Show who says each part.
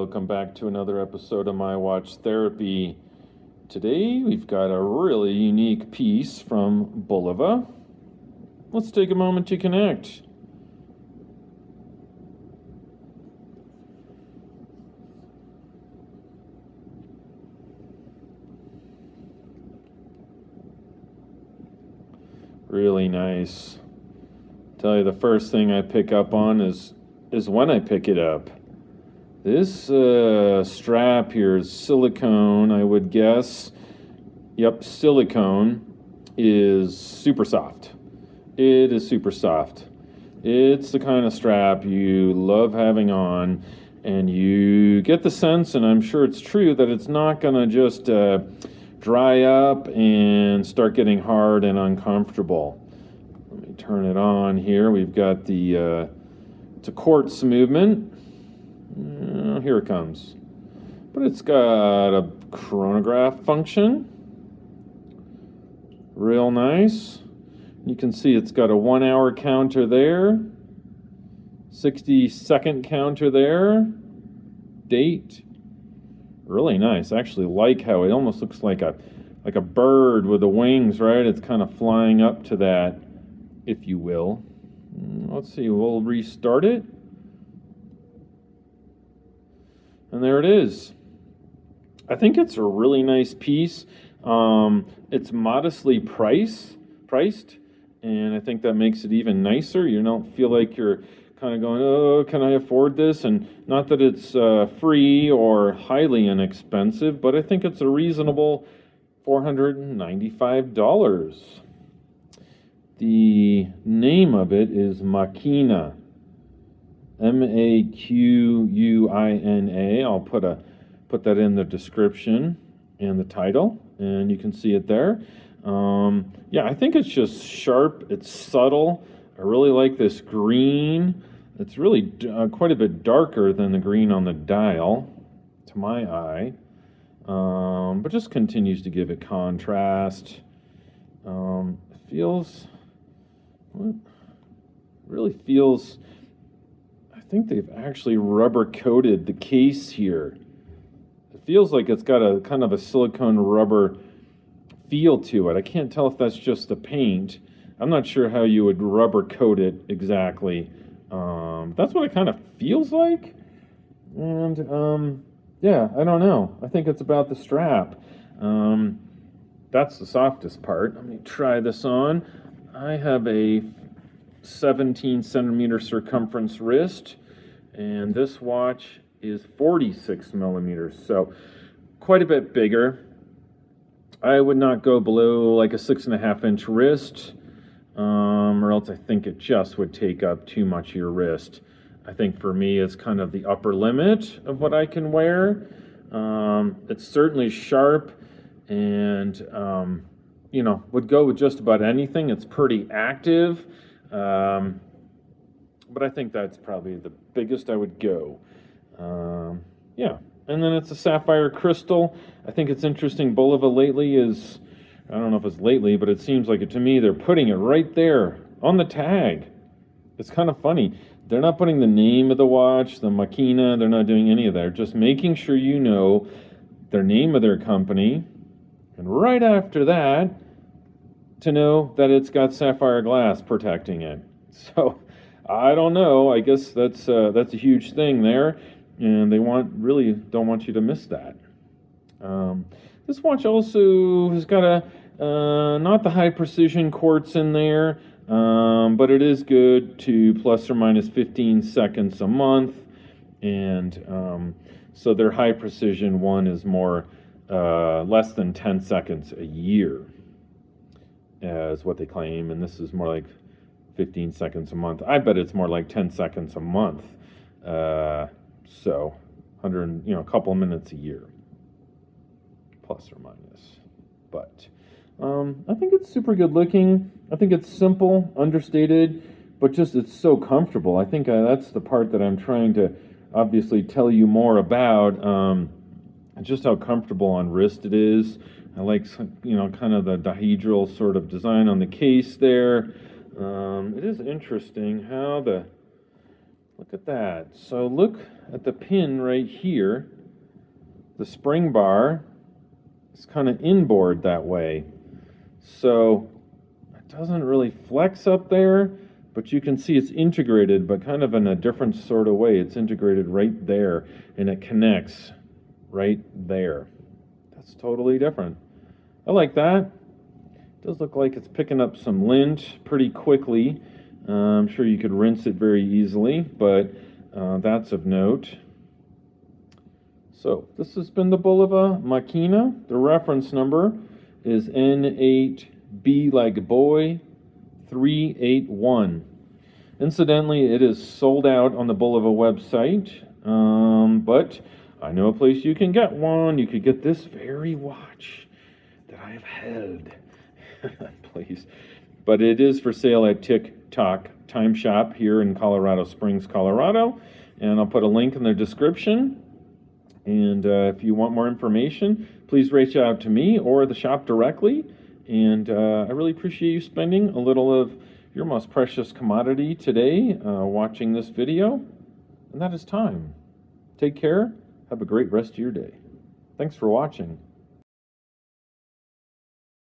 Speaker 1: Welcome back to another episode of My Watch Therapy. Today we've got a really unique piece from Bulova. Let's take a moment to connect. Really nice. Tell you the first thing I pick up on is when I pick it up. This strap here is silicone, I would guess. Yep, silicone is super soft. It is super soft. It's the kind of strap you love having on, and you get the sense, and I'm sure it's true, that it's not going to just dry up and start getting hard and uncomfortable. Let me turn it on here. We've got the it's a quartz movement. Here it comes. But it's got a chronograph function. Real nice. You can see it's got a 1 hour counter there. 60-second counter there. Date. Really nice. I actually like how it almost looks like a bird with the wings, right? It's kind of flying up to that, if you will. Let's see, we'll restart it. And there it is. I think it's a really nice piece. It's modestly priced, and I think that makes it even nicer. You don't feel like you're kind of going, oh, can I afford this? And not that it's free or highly inexpensive, but I think it's a reasonable $495. The name of it is Maquina. Maquina. I'll put that in the description and the title, and you can see it there. I think it's just sharp. It's subtle. I really like this green. It's really quite a bit darker than the green on the dial, to my eye, but just continues to give it contrast. It really feels. I think they've actually rubber coated the case here. It feels like it's got a kind of a silicone rubber feel to it. I can't tell if that's just the paint. I'm not sure how you would rubber coat it exactly. That's what it kind of feels like. And I don't know. I think it's about the strap. That's the softest part. Let me try this on. I have a 17 centimeter circumference wrist, and this watch is 46 millimeters, so quite a bit bigger. I would not go below like a 6.5 inch wrist, or else I think it just would take up too much of your wrist. I think for me it's kind of the upper limit of what I can wear. It's certainly sharp, and would go with just about anything. It's pretty active. But I think that's probably the biggest I would go. And then it's a sapphire crystal. I think it's interesting. Bulova lately is, I don't know if it's lately, but it seems like it to me, they're putting it right there on the tag. It's kind of funny. They're not putting the name of the watch, the Maquina, they're not doing any of that. They're just making sure you know their name of their company. And right after that, to know that it's got sapphire glass protecting it. So I don't know. I guess that's a huge thing there, and they really don't want you to miss that. This watch also has got a not the high precision quartz in there, but it is good to plus or minus 15 seconds a month, and so their high precision one is more less than 10 seconds a year, is what they claim, and this is more like 15 seconds a month. I bet it's more like 10 seconds a month. So 100, a couple of minutes a year, plus or minus. But I think it's super good looking. I think it's simple, understated, but just it's so comfortable. I think that's the part that I'm trying to obviously tell you more about. Just how comfortable on wrist it is. I like, kind of the dihedral sort of design on the case there. It is interesting how Look at that. So look at the pin right here. The spring bar is kind of inboard that way. So it doesn't really flex up there, but you can see it's integrated, but kind of in a different sort of way. It's integrated right there, and it connects right there. That's totally different. I like that. It does look like it's picking up some lint pretty quickly. I'm sure you could rinse it very easily, but that's of note. So this has been the Bulova Maquina. The reference number is N8B like boy 381. Incidentally, it is sold out on the Bulova website, but I know a place you can get one. You could get this very watch that I have held. Please. But it is for sale at TikTok Time Shop here in Colorado Springs, Colorado. And I'll put a link in the description. And if you want more information, please reach out to me or the shop directly. And I really appreciate you spending a little of your most precious commodity today watching this video. And that is time. Take care. Have a great rest of your day. Thanks for watching.